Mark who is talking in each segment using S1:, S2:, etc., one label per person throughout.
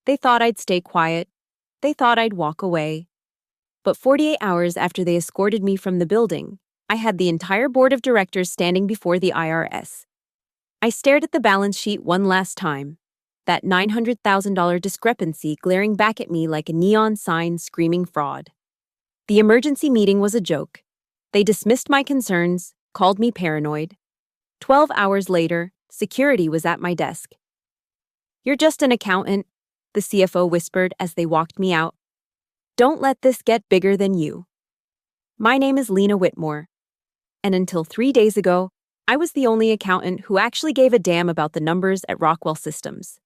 S1: They thought I'd stay quiet. They thought I'd walk away. But 48 hours after they escorted me from the building, I had the entire board of directors standing before the IRS. I stared at the balance sheet one last time, that $900,000 discrepancy glaring back at me like a neon sign screaming fraud. The emergency meeting was a joke. They dismissed my concerns, called me paranoid. 12 hours later, security was at my desk. "You're just an accountant," the CFO whispered as they walked me out. "Don't let this get bigger than you." My name is Lena Whitmore, and until 3 days ago, I was the only accountant who actually gave a damn about the numbers at Rockwell Systems.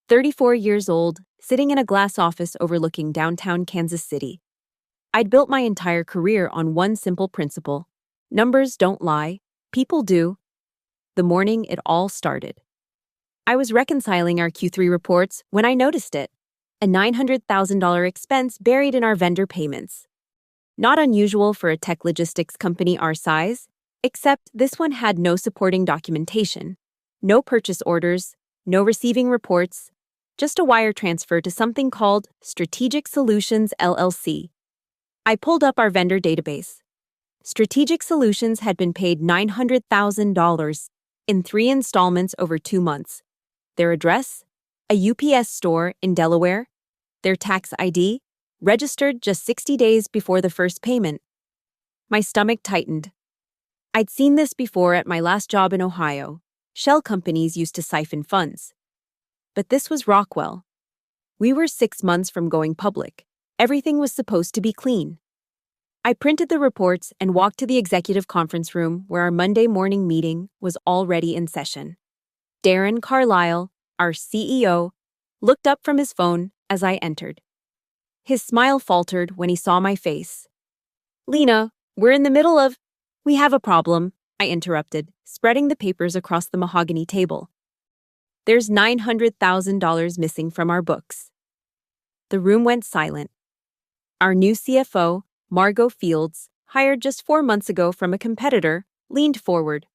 S1: 34 years old, sitting in a glass office overlooking downtown Kansas City. I'd built my entire career on one simple principle: numbers don't lie, people do. The morning it all started, I was reconciling our Q3 reports when I noticed it: a $900,000 expense buried in our vendor payments. Not unusual for a tech logistics company our size, except this one had no supporting documentation, no purchase orders, no receiving reports, just a wire transfer to something called Strategic Solutions LLC. I pulled up our vendor database. Strategic Solutions had been paid $900,000 in 3 installments over 2 months. Their address? A UPS store in Delaware. Their tax ID? Registered just 60 days before the first payment. My stomach tightened. I'd seen this before at my last job in Ohio. Shell companies used to siphon funds. But this was Rockwell. We were 6 months from going public. Everything was supposed to be clean. I printed the reports and walked to the executive conference room where our Monday morning meeting was already in session. Darren Carlisle, our CEO, looked up from his phone as I entered. His smile faltered when he saw my face. "Lena, we're in the middle of—" "We have a problem," I interrupted, spreading the papers across the mahogany table. "There's $900,000 missing from our books." The room went silent. Our new CFO, Margot Fields, hired just 4 months ago from a competitor, leaned forward,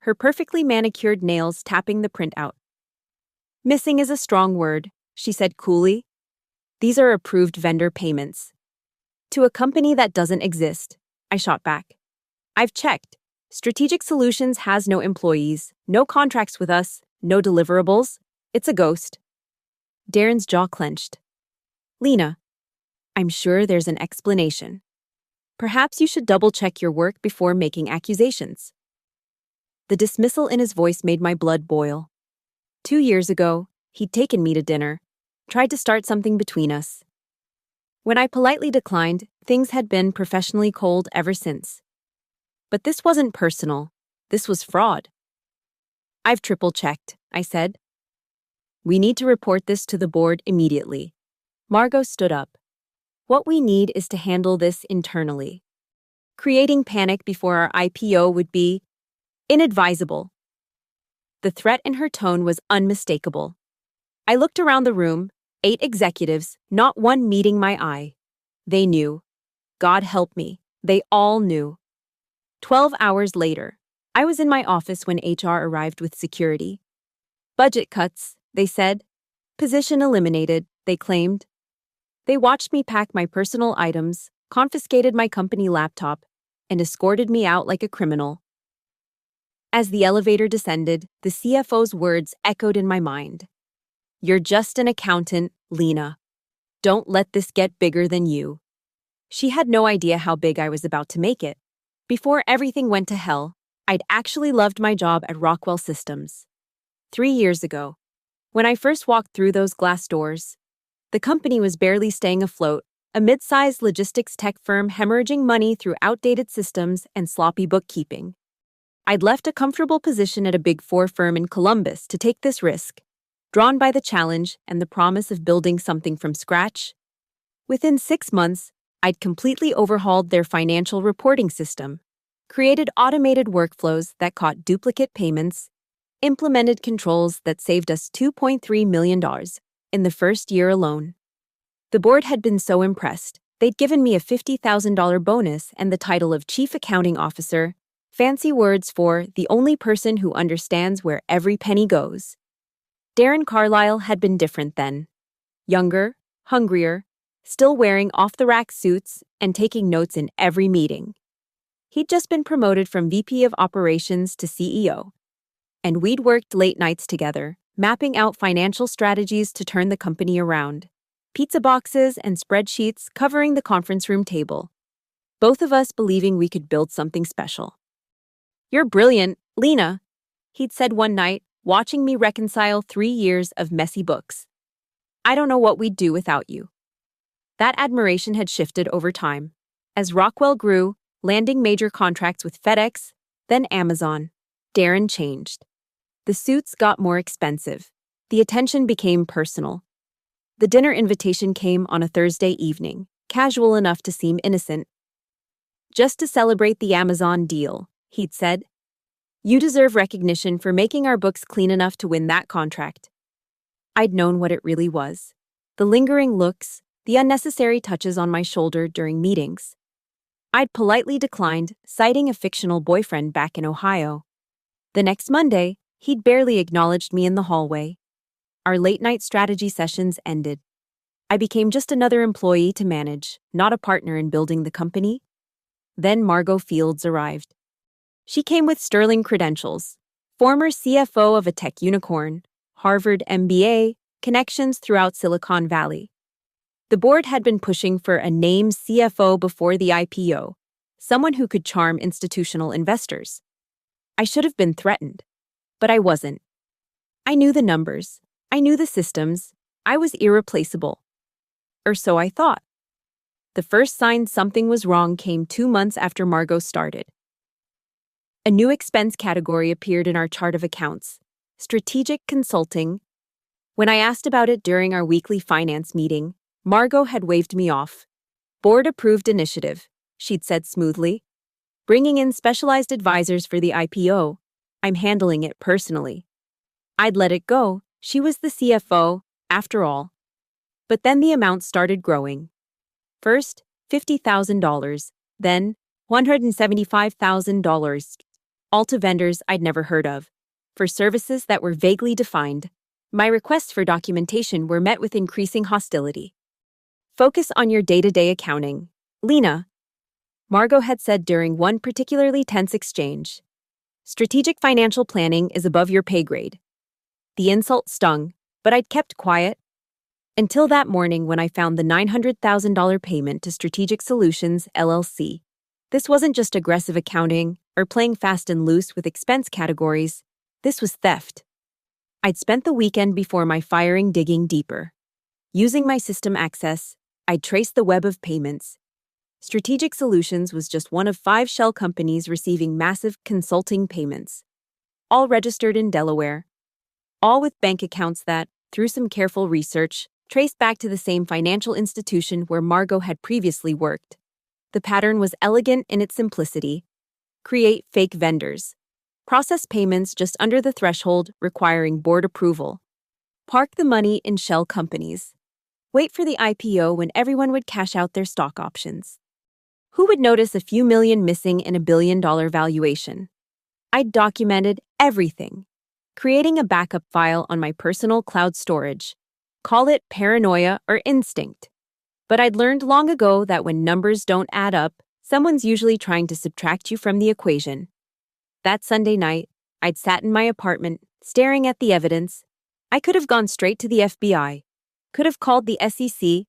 S1: her perfectly manicured nails tapping the printout. "Missing is a strong word," she said coolly. "These are approved vendor payments." "To a company that doesn't exist," I shot back. "I've checked. Strategic Solutions has no employees, no contracts with us, no deliverables. It's a ghost." Darren's jaw clenched. "Lena, I'm sure there's an explanation. Perhaps you should double-check your work before making accusations." The dismissal in his voice made my blood boil. 2 years ago, he'd taken me to dinner, tried to start something between us. When I politely declined, things had been professionally cold ever since. But this wasn't personal. This was fraud. "I've triple-checked," I said. "We need to report this to the board immediately." Margot stood up. "What we need is to handle this internally. Creating panic before our IPO would be inadvisable." The threat in her tone was unmistakable. I looked around the room, 8 executives, not one meeting my eye. They knew. God help me, they all knew. 12 hours later, I was in my office when HR arrived with security. "Budget cuts," they said. "Position eliminated," they claimed. They watched me pack my personal items, confiscated my company laptop, and escorted me out like a criminal. As the elevator descended, the CFO's words echoed in my mind. "You're just an accountant, Lena. Don't let this get bigger than you." She had no idea how big I was about to make it. Before everything went to hell, I'd actually loved my job at Rockwell Systems. 3 years ago, when I first walked through those glass doors, the company was barely staying afloat, a mid-sized logistics tech firm hemorrhaging money through outdated systems and sloppy bookkeeping. I'd left a comfortable position at a Big Four firm in Columbus to take this risk, drawn by the challenge and the promise of building something from scratch. Within 6 months, I'd completely overhauled their financial reporting system, created automated workflows that caught duplicate payments, implemented controls that saved us $2.3 million in the first year alone. The board had been so impressed, they'd given me a $50,000 bonus and the title of Chief Accounting Officer, fancy words for the only person who understands where every penny goes. Darren Carlisle had been different then. Younger, hungrier, still wearing off-the-rack suits and taking notes in every meeting. He'd just been promoted from VP of Operations to CEO. And we'd worked late nights together, mapping out financial strategies to turn the company around. Pizza boxes and spreadsheets covering the conference room table. Both of us believing we could build something special. "You're brilliant, Lena," he'd said one night, watching me reconcile 3 years of messy books. "I don't know what we'd do without you." That admiration had shifted over time. As Rockwell grew, landing major contracts with FedEx, then Amazon, Darren changed. The suits got more expensive. The attention became personal. The dinner invitation came on a Thursday evening, casual enough to seem innocent. "Just to celebrate the Amazon deal," he'd said. "You deserve recognition for making our books clean enough to win that contract." I'd known what it really was. The lingering looks, the unnecessary touches on my shoulder during meetings. I'd politely declined, citing a fictional boyfriend back in Ohio. The next Monday, he'd barely acknowledged me in the hallway. Our late-night strategy sessions ended. I became just another employee to manage, not a partner in building the company. Then Margot Fields arrived. She came with sterling credentials, former CFO of a tech unicorn, Harvard MBA, connections throughout Silicon Valley. The board had been pushing for a named CFO before the IPO, someone who could charm institutional investors. I should have been threatened, but I wasn't. I knew the numbers. I knew the systems. I was irreplaceable. Or so I thought. The first sign something was wrong came 2 months after Margot started. A new expense category appeared in our chart of accounts: strategic consulting. When I asked about it during our weekly finance meeting, Margot had waved me off. "Board-approved initiative," she'd said smoothly. "Bringing in specialized advisors for the IPO. I'm handling it personally." I'd let it go. She was the CFO, after all. But then the amount started growing. First, $50,000, then $175,000, all to vendors I'd never heard of, for services that were vaguely defined. My requests for documentation were met with increasing hostility. "Focus on your day-to-day accounting, Lena," Margot had said during one particularly tense exchange. "Strategic financial planning is above your pay grade." The insult stung, but I'd kept quiet. Until that morning when I found the $900,000 payment to Strategic Solutions, LLC. This wasn't just aggressive accounting or playing fast and loose with expense categories. This was theft. I'd spent the weekend before my firing digging deeper. Using my system access, I'd traced the web of payments. Strategic Solutions was just one of 5 shell companies receiving massive consulting payments, all registered in Delaware, all with bank accounts that, through some careful research, traced back to the same financial institution where Margot had previously worked. The pattern was elegant in its simplicity. Create fake vendors. Process payments just under the threshold requiring board approval. Park the money in shell companies. Wait for the IPO when everyone would cash out their stock options. Who would notice a few million missing in a billion-dollar valuation? I'd documented everything, creating a backup file on my personal cloud storage. Call it paranoia or instinct. But I'd learned long ago that when numbers don't add up, someone's usually trying to subtract you from the equation. That Sunday night, I'd sat in my apartment, staring at the evidence. I could have gone straight to the FBI, could have called the SEC.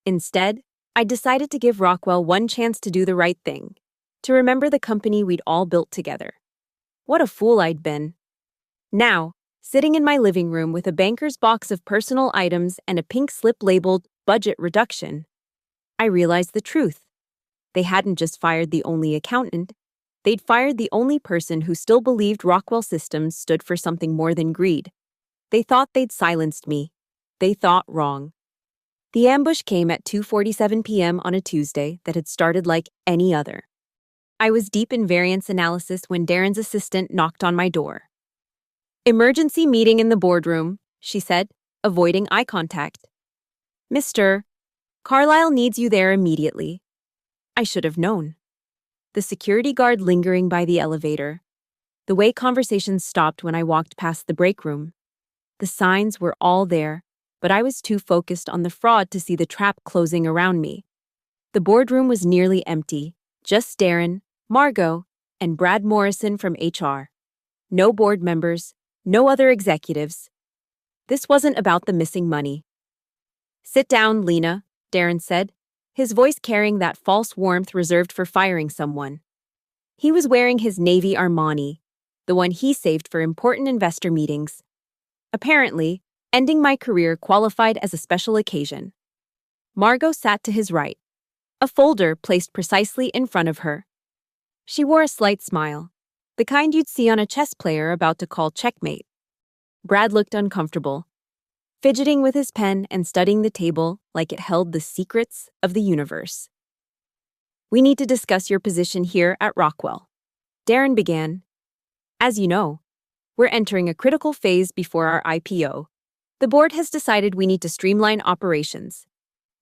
S1: Instead, I decided to give Rockwell one chance to do the right thing, to remember the company we'd all built together. What a fool I'd been. Now, sitting in my living room with a banker's box of personal items and a pink slip labeled budget reduction, I realized the truth. They hadn't just fired the only accountant. They'd fired the only person who still believed Rockwell Systems stood for something more than greed. They thought they'd silenced me. They thought wrong. The ambush came at 2:47 p.m. on a Tuesday that had started like any other. I was deep in variance analysis when Darren's assistant knocked on my door. "Emergency meeting in the boardroom," she said, avoiding eye contact. "Mr. Carlisle needs you there immediately." I should have known. The security guard lingering by the elevator. The way conversations stopped when I walked past the break room. The signs were all there. but I was too focused on the fraud to see the trap closing around me. The boardroom was nearly empty, just Darren, Margot, and Brad Morrison from HR. No board members, no other executives. This wasn't about the missing money. "Sit down, Lena," Darren said, his voice carrying that false warmth reserved for firing someone. He was wearing his navy Armani, the one he saved for important investor meetings. Apparently, ending my career qualified as a special occasion. Margot sat to his right, a folder placed precisely in front of her. She wore a slight smile, the kind you'd see on a chess player about to call checkmate. Brad looked uncomfortable, fidgeting with his pen and studying the table like it held the secrets of the universe. "We need to discuss your position here at Rockwell," Darren began. "As you know, we're entering a critical phase before our IPO. The board has decided we need to streamline operations."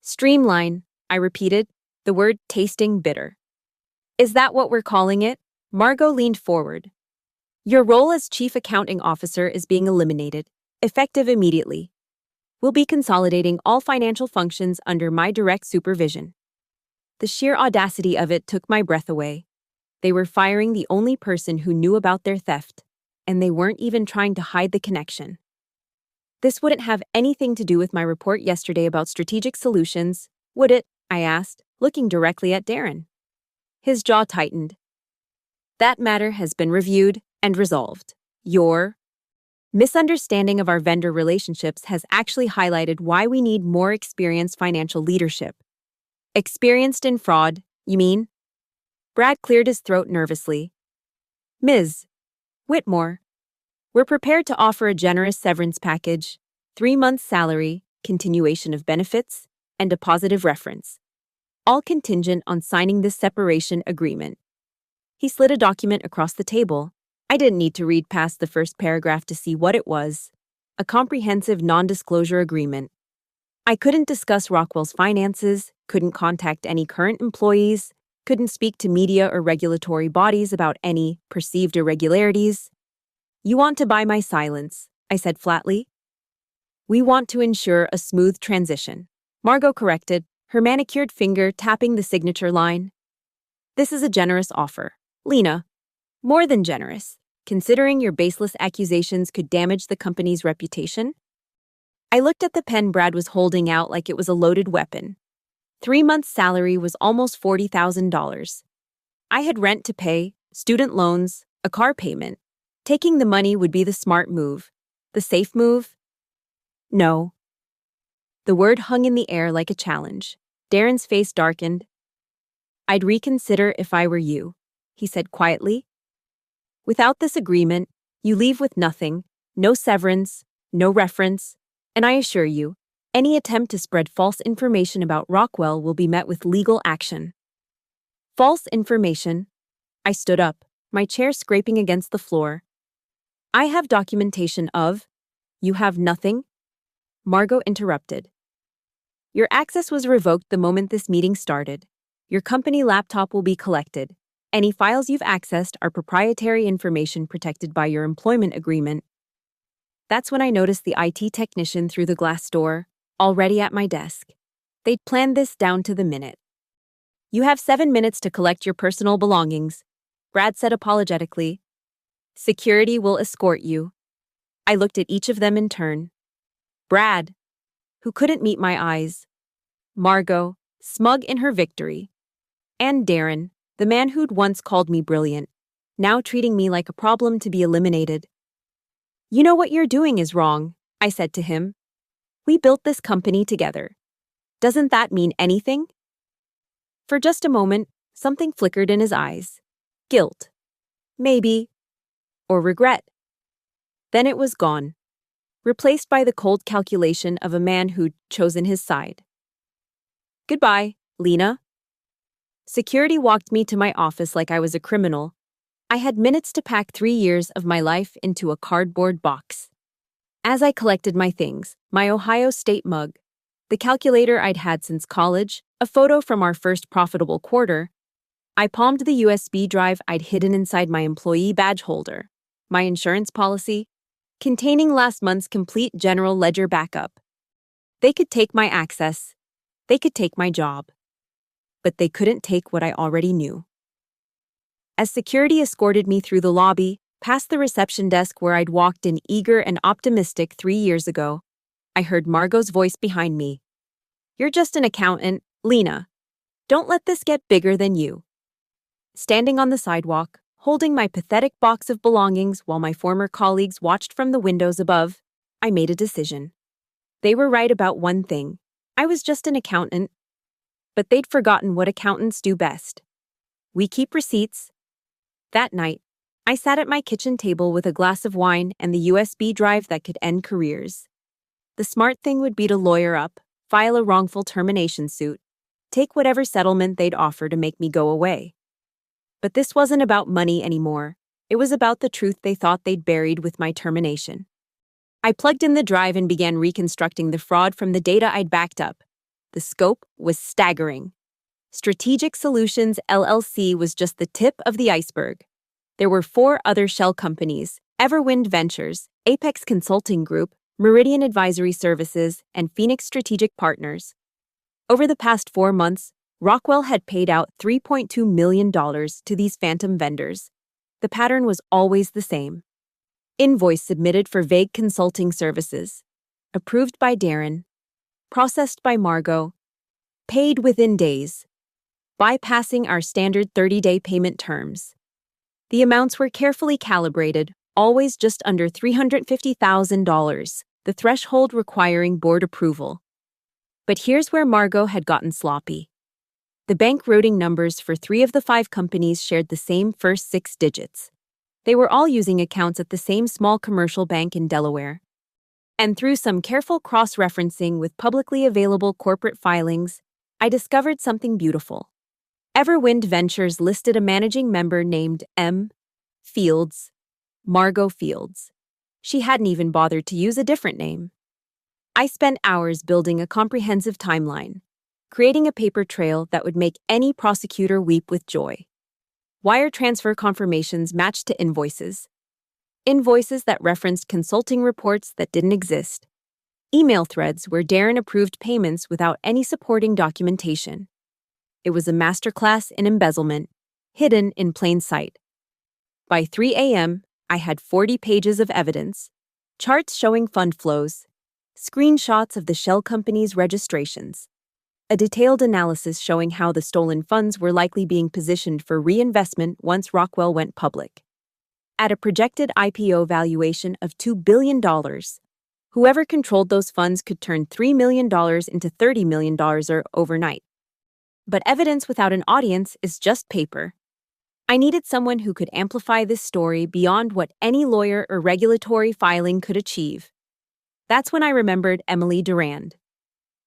S1: "Streamline," I repeated, the word tasting bitter. "Is that what we're calling it?" Margot leaned forward. "Your role as Chief Accounting Officer is being eliminated, effective immediately. We'll be consolidating all financial functions under my direct supervision." The sheer audacity of it took my breath away. They were firing the only person who knew about their theft, and they weren't even trying to hide the connection. This wouldn't have anything to do with my report yesterday about strategic solutions, would it? I asked, looking directly at Darren. His jaw tightened. "That matter has been reviewed and resolved. Your misunderstanding of our vendor relationships has actually highlighted why we need more experienced financial leadership." "Experienced in fraud, you mean?" Brad cleared his throat nervously. "Ms. Whitmore, we're prepared to offer a generous severance package, 3 months' salary, continuation of benefits, and a positive reference. All contingent on signing this separation agreement." He slid a document across the table. I didn't need to read past the first paragraph to see what it was. A comprehensive non-disclosure agreement. I couldn't discuss Rockwell's finances, couldn't contact any current employees, couldn't speak to media or regulatory bodies about any perceived irregularities. "You want to buy my silence," I said flatly. "We want to ensure a smooth transition," Margot corrected, her manicured finger tapping the signature line. "This is a generous offer, Lena. More than generous, considering your baseless accusations could damage the company's reputation." I looked at the pen Brad was holding out like it was a loaded weapon. 3 months' salary was almost $40,000. I had rent to pay, student loans, a car payment. Taking the money would be the smart move. The safe move? No. The word hung in the air like a challenge. Darren's face darkened. "I'd reconsider if I were you," he said quietly. "Without this agreement, you leave with nothing, no severance, no reference, and I assure you, any attempt to spread false information about Rockwell will be met with legal action." "False information?" I stood up, my chair scraping against the floor. "I have documentation of—" "You have nothing?" Margot interrupted. "Your access was revoked the moment this meeting started. Your company laptop will be collected. Any files you've accessed are proprietary information protected by your employment agreement." That's when I noticed the IT technician through the glass door, already at my desk. They'd planned this down to the minute. "You have 7 minutes to collect your personal belongings," Brad said apologetically. "Security will escort you." I looked at each of them in turn. Brad, who couldn't meet my eyes. Margot, smug in her victory. And Darren, the man who'd once called me brilliant, now treating me like a problem to be eliminated. "You know what you're doing is wrong," I said to him. "We built this company together. Doesn't that mean anything?" For just a moment, something flickered in his eyes. Guilt. Maybe. Or regret. Then it was gone, replaced by the cold calculation of a man who'd chosen his side. "Goodbye, Lena." Security walked me to my office like I was a criminal. I had minutes to pack 3 years of my life into a cardboard box. As I collected my things, my Ohio State mug, the calculator I'd had since college, a photo from our first profitable quarter, I palmed the USB drive I'd hidden inside my employee badge holder, my insurance policy, containing last month's complete general ledger backup, They could take my access. They could take my job. But they couldn't take what I already knew. As security escorted me through the lobby, past the reception desk where I'd walked in eager and optimistic 3 years ago, I heard Margot's voice behind me. "You're just an accountant, Lena. Don't let this get bigger than you." Standing on the sidewalk, holding my pathetic box of belongings while my former colleagues watched from the windows above, I made a decision. They were right about one thing. I was just an accountant. But they'd forgotten what accountants do best. We keep receipts. That night, I sat at my kitchen table with a glass of wine and the USB drive that could end careers. The smart thing would be to lawyer up, file a wrongful termination suit, take whatever settlement they'd offer to make me go away. But this wasn't about money anymore. It was about the truth they thought they'd buried with my termination. I plugged in the drive and began reconstructing the fraud from the data I'd backed up. The scope was staggering. Strategic Solutions LLC was just the tip of the iceberg. There were 4 other shell companies: Everwind Ventures, Apex Consulting Group, Meridian Advisory Services, and Phoenix Strategic Partners. Over the past 4 months, Rockwell had paid out $3.2 million to these phantom vendors. The pattern was always the same. Invoice submitted for vague consulting services. Approved by Darren. Processed by Margot. Paid within days. Bypassing our standard 30-day payment terms. The amounts were carefully calibrated, always just under $350,000, the threshold requiring board approval. But here's where Margot had gotten sloppy. The bank routing numbers for 3 of the 5 companies shared the same first 6 digits. They were all using accounts at the same small commercial bank in Delaware. And through some careful cross-referencing with publicly available corporate filings, I discovered something beautiful. Everwind Ventures listed a managing member named M. Fields, Margot Fields. She hadn't even bothered to use a different name. I spent hours building a comprehensive timeline, creating a paper trail that would make any prosecutor weep with joy. Wire transfer confirmations matched to invoices. Invoices that referenced consulting reports that didn't exist. Email threads where Darren approved payments without any supporting documentation. It was a masterclass in embezzlement, hidden in plain sight. By 3 a.m., I had 40 pages of evidence, charts showing fund flows, screenshots of the shell company's registrations, a detailed analysis showing how the stolen funds were likely being positioned for reinvestment once Rockwell went public. At a projected IPO valuation of $2 billion, whoever controlled those funds could turn $3 million into $30 million overnight. But evidence without an audience is just paper. I needed someone who could amplify this story beyond what any lawyer or regulatory filing could achieve. That's when I remembered Emily Durand.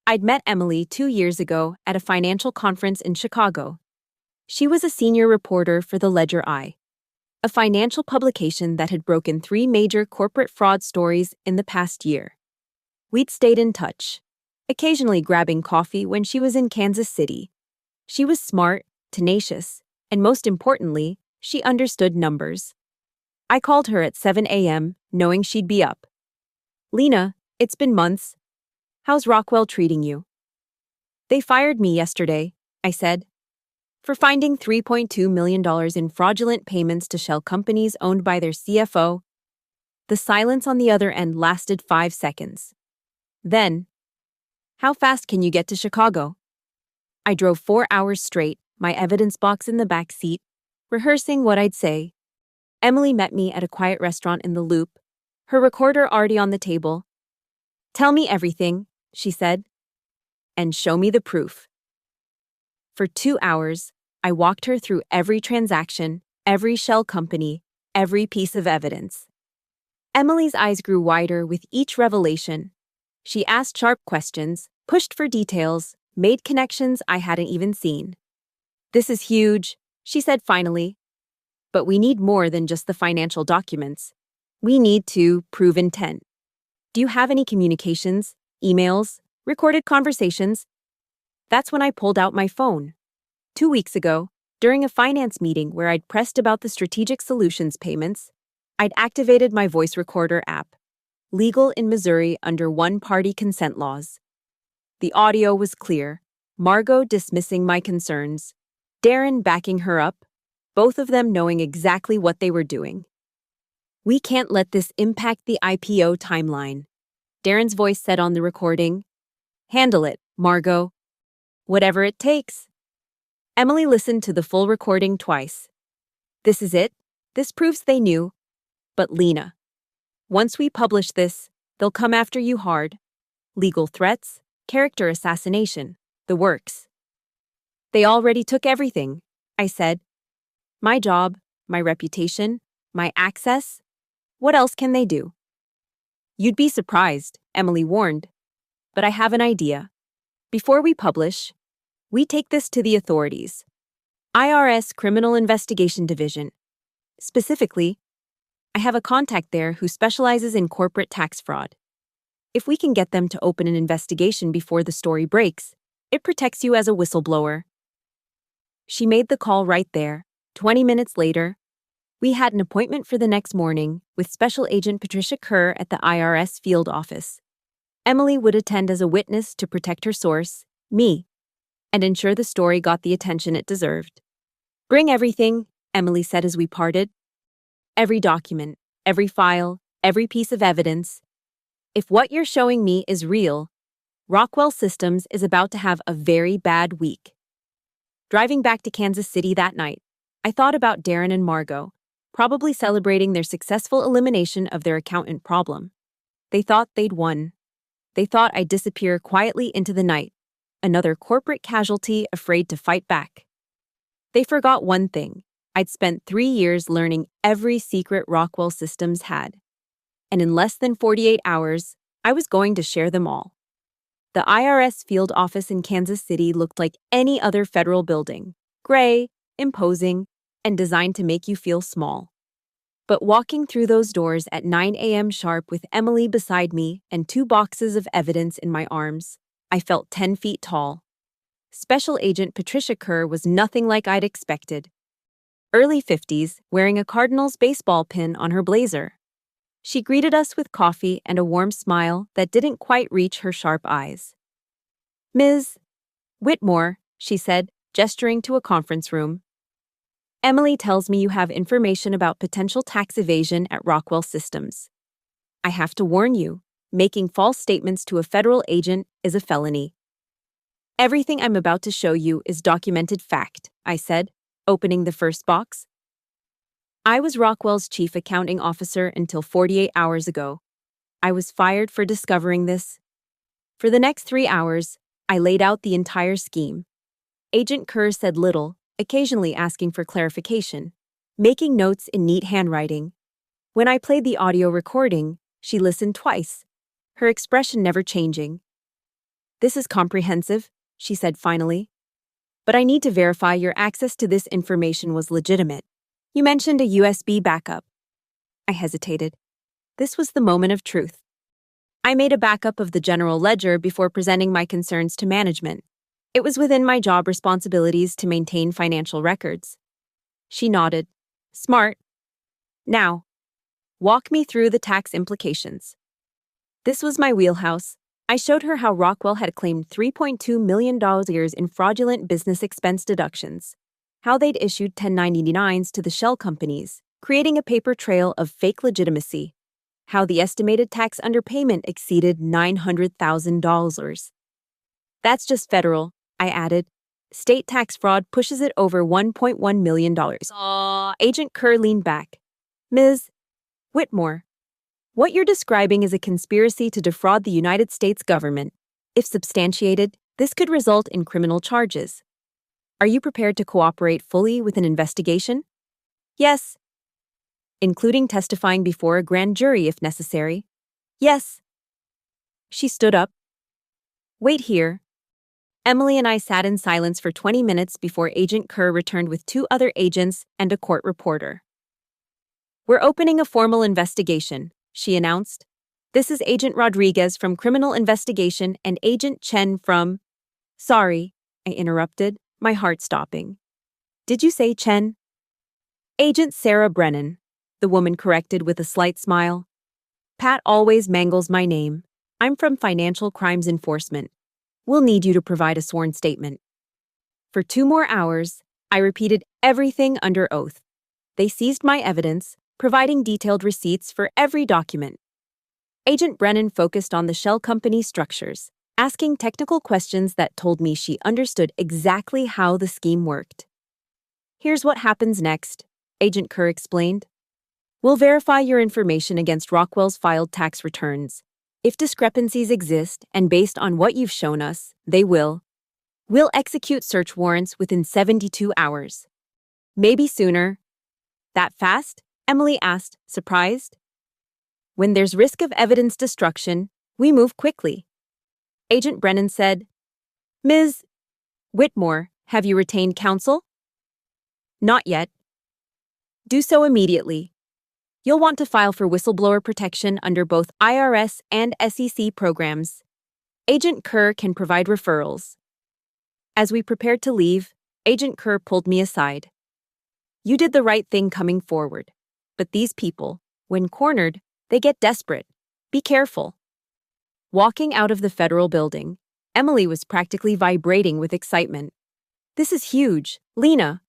S1: I'd met Emily 2 years ago at a financial conference in Chicago. She was a senior reporter for the Ledger Eye, a financial publication that had broken 3 major corporate fraud stories in the past year. We'd stayed in touch, occasionally grabbing coffee when she was in Kansas City. She was smart, tenacious, and most importantly, she understood numbers. I called her at 7 a.m., knowing she'd be up. "Lena, it's been months. How's Rockwell treating you?" "They fired me yesterday," I said, "for finding $3.2 million in fraudulent payments to shell companies owned by their CFO. The silence on the other end lasted 5 seconds. Then, "How fast can you get to Chicago?" I drove 4 hours straight, my evidence box in the back seat, rehearsing what I'd say. Emily met me at a quiet restaurant in the Loop, her recorder already on the table. "Tell me everything," she said, "and show me the proof." For 2 hours, I walked her through every transaction, every shell company, every piece of evidence. Emily's eyes grew wider with each revelation. She asked sharp questions, pushed for details, made connections I hadn't even seen. "This is huge," she said finally. "But we need more than just the financial documents. We need to prove intent. Do you have any communications, emails, recorded conversations?" That's when I pulled out my phone. 2 weeks ago, during a finance meeting where I'd pressed about the Strategic Solutions payments, I'd activated my voice recorder app, legal in Missouri under one-party consent laws. The audio was clear. Margot dismissing my concerns. Darren backing her up, both of them knowing exactly what they were doing. We can't let this impact the IPO timeline. Darren's voice said on the recording. Handle it, Margot. Whatever it takes. Emily listened to the full recording twice. This is it. This proves they knew. But Lena, once we publish this, they'll come after you hard. Legal threats, character assassination, the works. They already took everything, I said. My job, my reputation, my access. What else can they do? You'd be surprised, Emily warned. But I have an idea. Before we publish, we take this to the authorities. IRS Criminal Investigation Division. Specifically, I have a contact there who specializes in corporate tax fraud. If we can get them to open an investigation before the story breaks, it protects you as a whistleblower. She made the call right there. 20 minutes later, we had an appointment for the next morning with Special Agent Patricia Kerr at the IRS field office. Emily would attend as a witness to protect her source, me, and ensure the story got the attention it deserved. Bring everything, Emily said as we parted. Every document, every file, every piece of evidence. If what you're showing me is real, Rockwell Systems is about to have a very bad week. Driving back to Kansas City that night, I thought about Darren and Margot, probably celebrating their successful elimination of their accountant problem. They thought they'd won. They thought I'd disappear quietly into the night, another corporate casualty afraid to fight back. They forgot one thing. I'd spent 3 years learning every secret Rockwell Systems had. And in less than 48 hours, I was going to share them all. The IRS field office in Kansas City looked like any other federal building, gray, imposing, and designed to make you feel small. But walking through those doors at 9 a.m. sharp with Emily beside me and 2 boxes of evidence in my arms, I felt 10 feet tall. Special Agent Patricia Kerr was nothing like I'd expected. Early 50s, wearing a Cardinals baseball pin on her blazer. She greeted us with coffee and a warm smile that didn't quite reach her sharp eyes. Ms. Whitmore, she said, gesturing to a conference room. Emily tells me you have information about potential tax evasion at Rockwell Systems. I have to warn you, making false statements to a federal agent is a felony. Everything I'm about to show you is documented fact, I said, opening the first box. I was Rockwell's chief accounting officer until 48 hours ago. I was fired for discovering this. For the next 3 hours, I laid out the entire scheme. Agent Kerr said little, occasionally asking for clarification, making notes in neat handwriting. When I played the audio recording, she listened twice, her expression never changing. This is comprehensive, she said finally. But I need to verify your access to this information was legitimate. You mentioned a USB backup. I hesitated. This was the moment of truth. I made a backup of the general ledger before presenting my concerns to management. It was within my job responsibilities to maintain financial records. She nodded. Smart. Now, walk me through the tax implications. This was my wheelhouse. I showed her how Rockwell had claimed $3.2 million years in fraudulent business expense deductions, how they'd issued 1099s to the shell companies, creating a paper trail of fake legitimacy, how the estimated tax underpayment exceeded $900,000. That's just federal, I added. State tax fraud pushes it over $1.1 million. Agent Kerr leaned back. Ms. Whitmore, what you're describing is a conspiracy to defraud the United States government. If substantiated, this could result in criminal charges. Are you prepared to cooperate fully with an investigation? Yes. Including testifying before a grand jury if necessary? Yes. She stood up. Wait here. Emily and I sat in silence for 20 minutes before Agent Kerr returned with 2 other agents and a court reporter. We're opening a formal investigation, she announced. This is Agent Rodriguez from Criminal Investigation and Agent Chen from... Sorry, I interrupted, my heart stopping. Did you say Chen? Agent Sarah Brennan, the woman corrected with a slight smile. Pat always mangles my name. I'm from Financial Crimes Enforcement. We'll need you to provide a sworn statement. For 2 more hours, I repeated everything under oath. They seized my evidence, providing detailed receipts for every document. Agent Brennan focused on the shell company structures, asking technical questions that told me she understood exactly how the scheme worked. Here's what happens next, Agent Kerr explained. We'll verify your information against Rockwell's filed tax returns. If discrepancies exist, and based on what you've shown us, they will, we'll execute search warrants within 72 hours. Maybe sooner. That fast? Emily asked, surprised. When there's risk of evidence destruction, we move quickly. Agent Brennan said, Ms. Whitmore, have you retained counsel? Not yet. Do so immediately. You'll want to file for whistleblower protection under both IRS and SEC programs. Agent Kerr can provide referrals. As we prepared to leave, Agent Kerr pulled me aside. You did the right thing coming forward, but these people, when cornered, they get desperate. Be careful. Walking out of the federal building, Emily was practically vibrating with excitement. This is huge, Lena.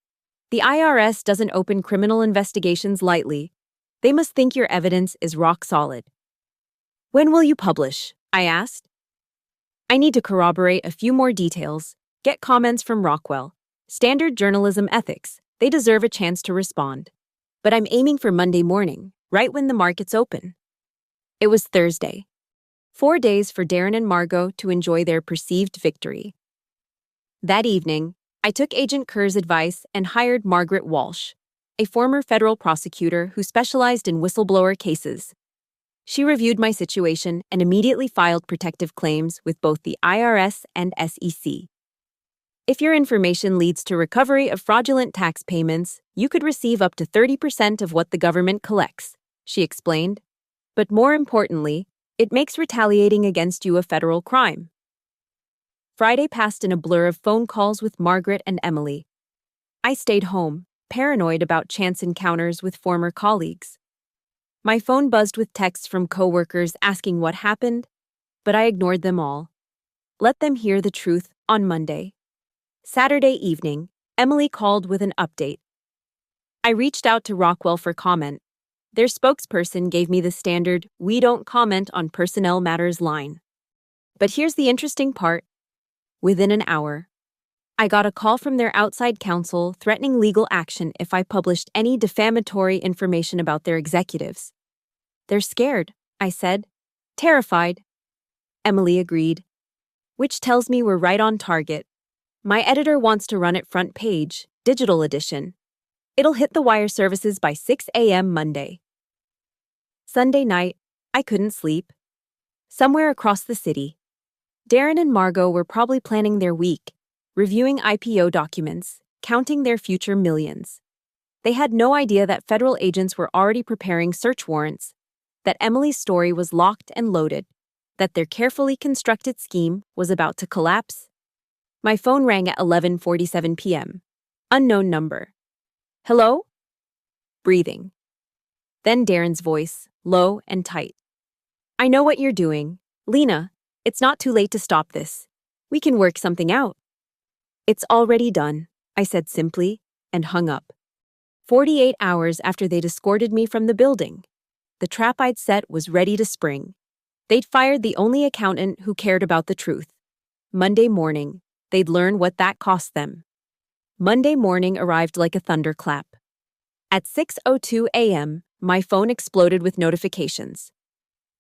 S1: The IRS doesn't open criminal investigations lightly. They must think your evidence is rock solid. When will you publish? I asked. I need to corroborate a few more details, get comments from Rockwell. Standard journalism ethics. They deserve a chance to respond. But I'm aiming for Monday morning, right when the markets open. It was Thursday. 4 days for Darren and Margot to enjoy their perceived victory. That evening, I took Agent Kerr's advice and hired Margaret Walsh, a former federal prosecutor who specialized in whistleblower cases. She reviewed my situation and immediately filed protective claims with both the IRS and SEC. If your information leads to recovery of fraudulent tax payments, you could receive up to 30% of what the government collects, she explained. But more importantly, it makes retaliating against you a federal crime. Friday passed in a blur of phone calls with Margaret and Emily. I stayed home, paranoid about chance encounters with former colleagues. My phone buzzed with texts from coworkers asking what happened, but I ignored them all. Let them hear the truth on Monday. Saturday evening, Emily called with an update. I reached out to Rockwell for comment. Their spokesperson gave me the standard "we don't comment on personnel matters" line. But here's the interesting part. Within an hour, I got a call from their outside counsel threatening legal action if I published any defamatory information about their executives. They're scared, I said. Terrified. Emily agreed. Which tells me we're right on target. My editor wants to run it front page, digital edition. It'll hit the wire services by 6 a.m. Monday. Sunday night, I couldn't sleep. Somewhere across the city, Darren and Margot were probably planning their week, reviewing IPO documents, counting their future millions. They had no idea that federal agents were already preparing search warrants, that Emily's story was locked and loaded, that their carefully constructed scheme was about to collapse. My phone rang at 11:47 p.m. Unknown number. Hello? Breathing. Then Darren's voice, low and tight. I know what you're doing. Lena, it's not too late to stop this. We can work something out. It's already done, I said simply, and hung up. 48 hours after they'd escorted me from the building, the trap I'd set was ready to spring. They'd fired the only accountant who cared about the truth. Monday morning, they'd learn what that cost them. Monday morning arrived like a thunderclap. At 6:02 a.m., my phone exploded with notifications.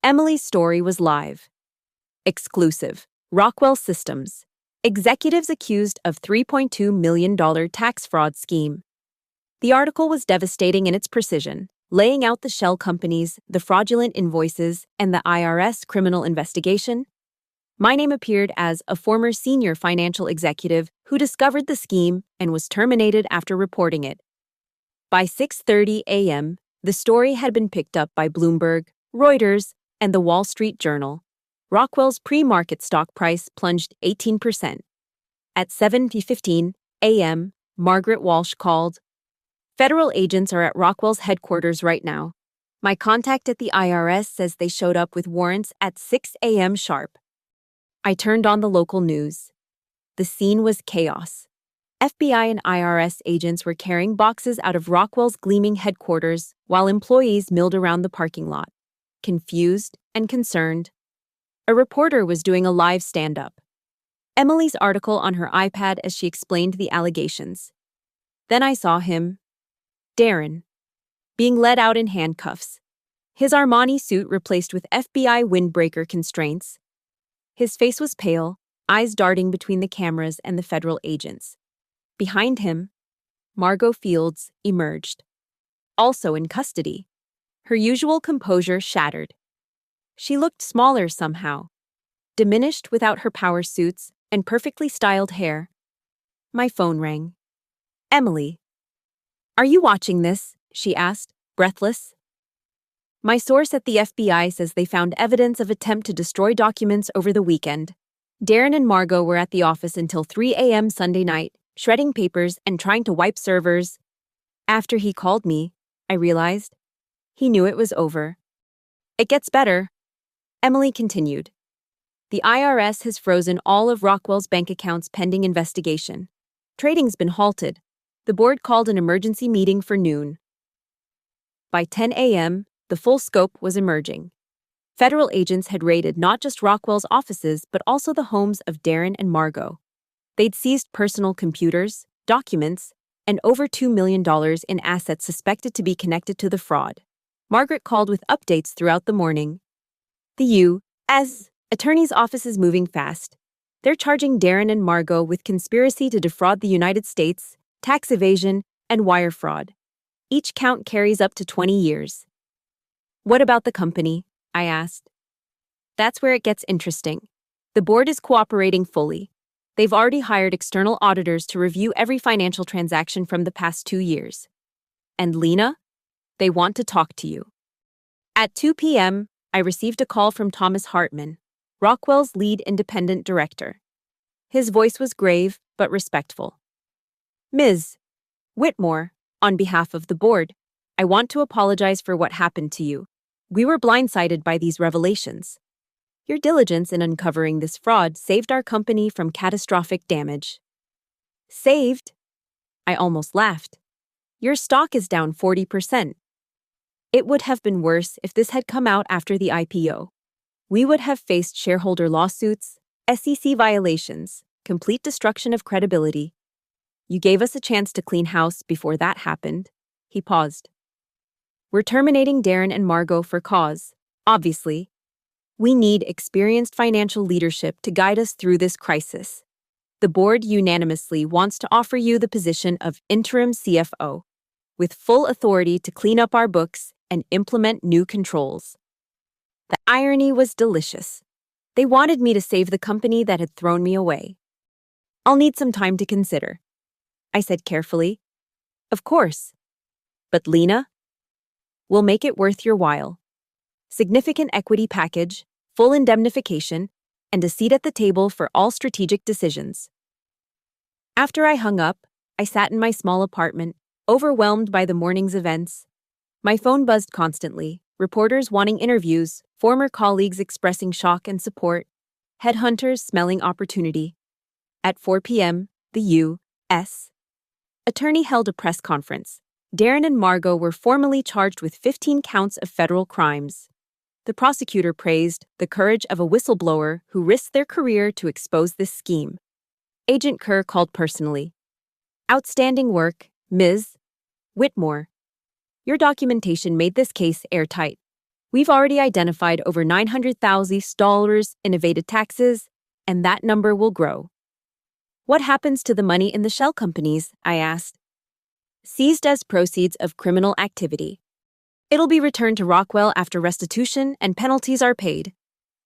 S1: Emily's story was live. Exclusive. Rockwell Systems. Executives accused of $3.2 million tax fraud scheme. The article was devastating in its precision, laying out the shell companies, the fraudulent invoices, and the IRS criminal investigation. My name appeared as a former senior financial executive who discovered the scheme and was terminated after reporting it. By 6:30 a.m., the story had been picked up by Bloomberg, Reuters, and the Wall Street Journal. Rockwell's pre-market stock price plunged 18%. At 7:15 a.m., Margaret Walsh called. Federal agents are at Rockwell's headquarters right now. My contact at the IRS says they showed up with warrants at 6 a.m. sharp. I turned on the local news. The scene was chaos. FBI and IRS agents were carrying boxes out of Rockwell's gleaming headquarters while employees milled around the parking lot, confused and concerned. A reporter was doing a live stand-up. Emily's article on her iPad as she explained the allegations. Then I saw him, Darren, being led out in handcuffs, his Armani suit replaced with FBI windbreaker constraints. His face was pale, eyes darting between the cameras and the federal agents. Behind him, Margot Fields emerged, also in custody, her usual composure shattered. She looked smaller somehow, diminished without her power suits and perfectly styled hair. My phone rang. Emily. Are you watching this? She asked, breathless. My source at the FBI says they found evidence of attempt to destroy documents over the weekend. Darren and Margot were at the office until 3 a.m. Sunday night, shredding papers and trying to wipe servers. After he called me, I realized he knew it was over. It gets better, Emily continued. The IRS has frozen all of Rockwell's bank accounts pending investigation. Trading's been halted. The board called an emergency meeting for noon. By 10 a.m., the full scope was emerging. Federal agents had raided not just Rockwell's offices, but also the homes of Darren and Margot. They'd seized personal computers, documents, and over $2 million in assets suspected to be connected to the fraud. Margaret called with updates throughout the morning. The U.S. Attorney's office is moving fast. They're charging Darren and Margot with conspiracy to defraud the United States, tax evasion, and wire fraud. Each count carries up to 20 years. What about the company? I asked. That's where it gets interesting. The board is cooperating fully. They've already hired external auditors to review every financial transaction from the past 2 years. And Lena? They want to talk to you. At 2 p.m., I received a call from Thomas Hartman, Rockwell's lead independent director. His voice was grave but respectful. Ms. Whitmore, on behalf of the board, I want to apologize for what happened to you. We were blindsided by these revelations. Your diligence in uncovering this fraud saved our company from catastrophic damage. Saved? I almost laughed. Your stock is down 40%. It would have been worse if this had come out after the IPO. We would have faced shareholder lawsuits, SEC violations, complete destruction of credibility. You gave us a chance to clean house before that happened. He paused. We're terminating Darren and Margot for cause, obviously. We need experienced financial leadership to guide us through this crisis. The board unanimously wants to offer you the position of interim CFO, with full authority to clean up our books and implement new controls. The irony was delicious. They wanted me to save the company that had thrown me away. I'll need some time to consider, I said carefully. Of course. But Lena? We'll make it worth your while. Significant equity package, full indemnification, and a seat at the table for all strategic decisions. After I hung up, I sat in my small apartment, overwhelmed by the morning's events. My phone buzzed constantly, reporters wanting interviews, former colleagues expressing shock and support, headhunters smelling opportunity. At 4 p.m., the U.S. attorney held a press conference. Darren and Margot were formally charged with 15 counts of federal crimes. The prosecutor praised the courage of a whistleblower who risked their career to expose this scheme. Agent Kerr called personally. Outstanding work, Ms. Whitmore. Your documentation made this case airtight. We've already identified over $900,000 in evaded taxes, and that number will grow. What happens to the money in the shell companies? I asked. Seized as proceeds of criminal activity. It'll be returned to Rockwell after restitution and penalties are paid.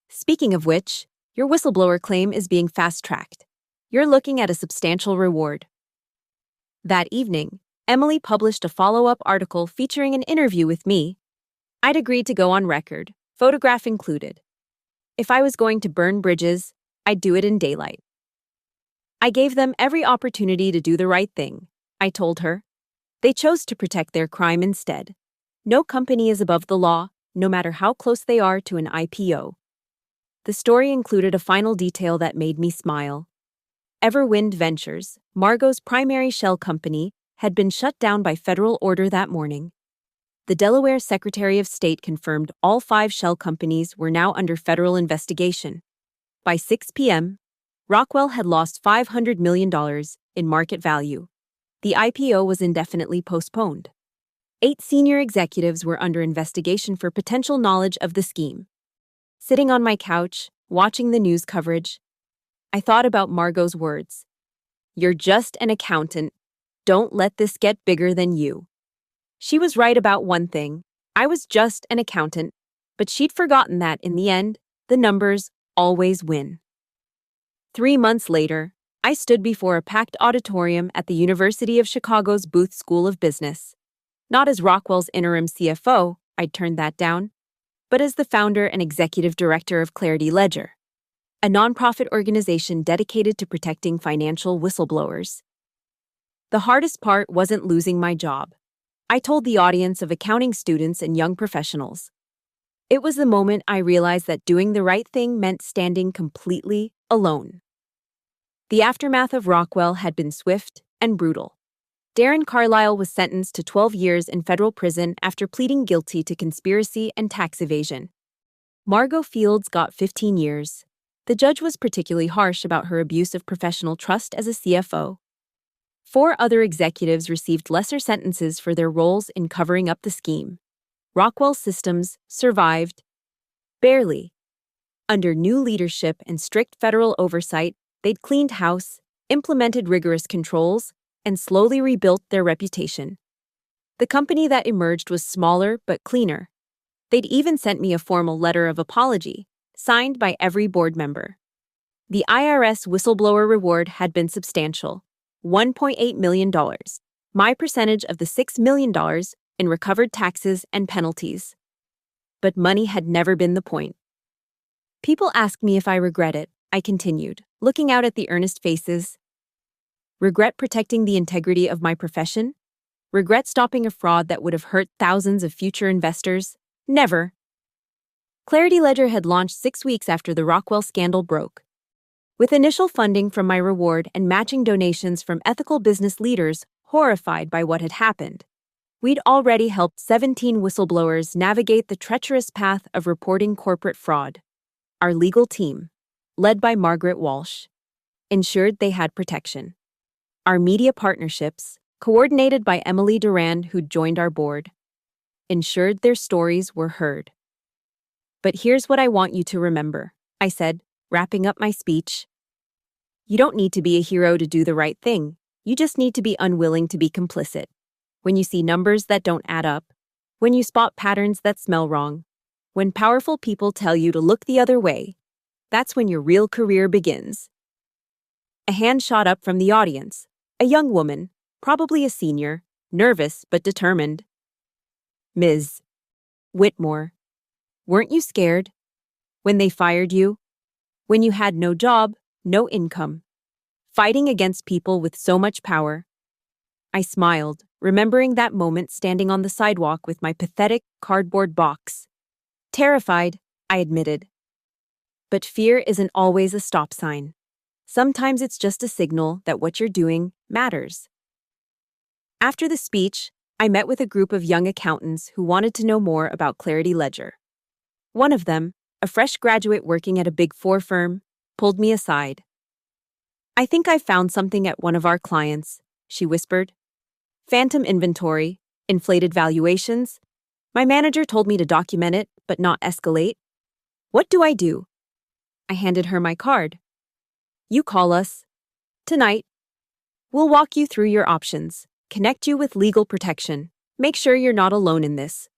S1: Speaking of which, your whistleblower claim is being fast-tracked. You're looking at a substantial reward. That evening, Emily published a follow-up article featuring an interview with me. I'd agreed to go on record, photograph included. If I was going to burn bridges, I'd do it in daylight. I gave them every opportunity to do the right thing, I told her. They chose to protect their crime instead. No company is above the law, no matter how close they are to an IPO. The story included a final detail that made me smile. Everwind Ventures, Margot's primary shell company, had been shut down by federal order that morning. The Delaware Secretary of State confirmed all 5 shell companies were now under federal investigation. By 6 p.m., Rockwell had lost $500 million in market value. The IPO was indefinitely postponed. 8 senior executives were under investigation for potential knowledge of the scheme. Sitting on my couch, watching the news coverage, I thought about Margot's words. "You're just an accountant. Don't let this get bigger than you." She was right about one thing. I was just an accountant, but she'd forgotten that in the end, the numbers always win. 3 months later, I stood before a packed auditorium at the University of Chicago's Booth School of Business. Not as Rockwell's interim CFO, I'd turned that down, but as the founder and executive director of Clarity Ledger, a nonprofit organization dedicated to protecting financial whistleblowers. The hardest part wasn't losing my job. I told the audience of accounting students and young professionals. It was the moment I realized that doing the right thing meant standing completely alone. The aftermath of Rockwell had been swift and brutal. Darren Carlisle was sentenced to 12 years in federal prison after pleading guilty to conspiracy and tax evasion. Margot Fields got 15 years. The judge was particularly harsh about her abuse of professional trust as a CFO. 4 other executives received lesser sentences for their roles in covering up the scheme. Rockwell's systems survived, barely. Under new leadership and strict federal oversight, they'd cleaned house, implemented rigorous controls, and slowly rebuilt their reputation. The company that emerged was smaller but cleaner. They'd even sent me a formal letter of apology, signed by every board member. The IRS whistleblower reward had been substantial, $1.8 million, my percentage of the $6 million in recovered taxes and penalties. But money had never been the point. People ask me if I regret it, I continued, looking out at the earnest faces. Regret protecting the integrity of my profession? Regret stopping a fraud that would have hurt thousands of future investors? Never. Clarity Ledger had launched 6 weeks after the Rockwell scandal broke. With initial funding from my reward and matching donations from ethical business leaders horrified by what had happened, we'd already helped 17 whistleblowers navigate the treacherous path of reporting corporate fraud. Our legal team, led by Margaret Walsh, ensured they had protection. Our media partnerships, coordinated by Emily Duran, who'd joined our board, ensured their stories were heard. But here's what I want you to remember, I said, wrapping up my speech. You don't need to be a hero to do the right thing. You just need to be unwilling to be complicit. When you see numbers that don't add up, when you spot patterns that smell wrong, when powerful people tell you to look the other way, that's when your real career begins. A hand shot up from the audience, a young woman, probably a senior, nervous but determined. Ms. Whitmore, weren't you scared? When they fired you? When you had no job, no income? Fighting against people with so much power? I smiled, remembering that moment standing on the sidewalk with my pathetic cardboard box. Terrified, I admitted. But fear isn't always a stop sign. Sometimes it's just a signal that what you're doing matters. After the speech, I met with a group of young accountants who wanted to know more about Clarity Ledger. One of them, a fresh graduate working at a Big Four firm, pulled me aside. "I think I found something at one of our clients," she whispered. "Phantom inventory, inflated valuations. My manager told me to document it, but not escalate. What do I do?" I handed her my card. "You call us. Tonight. We'll walk you through your options, connect you with legal protection, make sure you're not alone in this."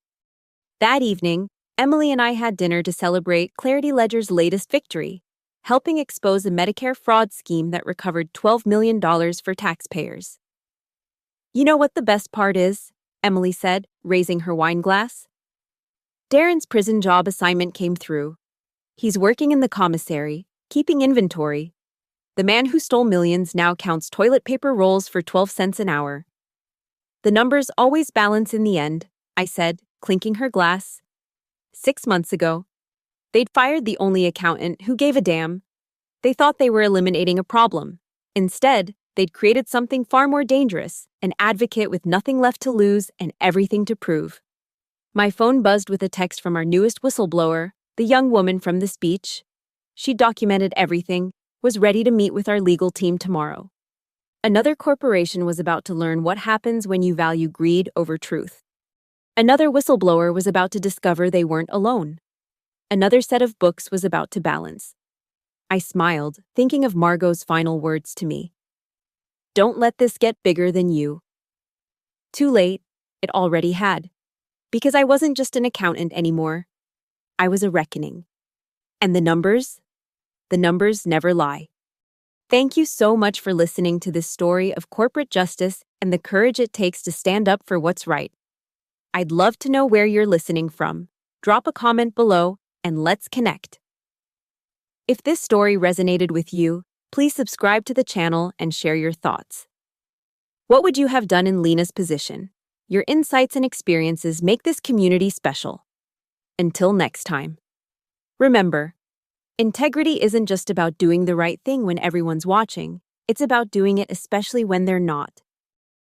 S1: That evening, Emily and I had dinner to celebrate Clarity Ledger's latest victory, helping expose a Medicare fraud scheme that recovered $12 million for taxpayers. "You know what the best part is?" Emily said, raising her wine glass. "Darren's prison job assignment came through. He's working in the commissary, keeping inventory. The man who stole millions now counts toilet paper rolls for 12 cents an hour. The numbers always balance in the end," I said, clinking her glass. 6 months ago, They'd fired the only accountant who gave a damn. They thought they were eliminating a problem. Instead, they'd created something far more dangerous, an advocate with nothing left to lose and everything to prove. My phone buzzed with a text from our newest whistleblower, the young woman from the speech. She documented everything, was ready to meet with our legal team tomorrow. Another corporation was about to learn what happens when you value greed over truth. Another whistleblower was about to discover they weren't alone. Another set of books was about to balance. I smiled, thinking of Margot's final words to me. Don't let this get bigger than you. Too late, it already had. Because I wasn't just an accountant anymore. I was a reckoning. And the numbers? The numbers never lie. Thank you so much for listening to this story of corporate justice and the courage it takes to stand up for what's right. I'd love to know where you're listening from. Drop a comment below and let's connect. If this story resonated with you, please subscribe to the channel and share your thoughts. What would you have done in Lena's position? Your insights and experiences make this community special. Until next time. Remember, integrity isn't just about doing the right thing when everyone's watching, it's about doing it especially when they're not.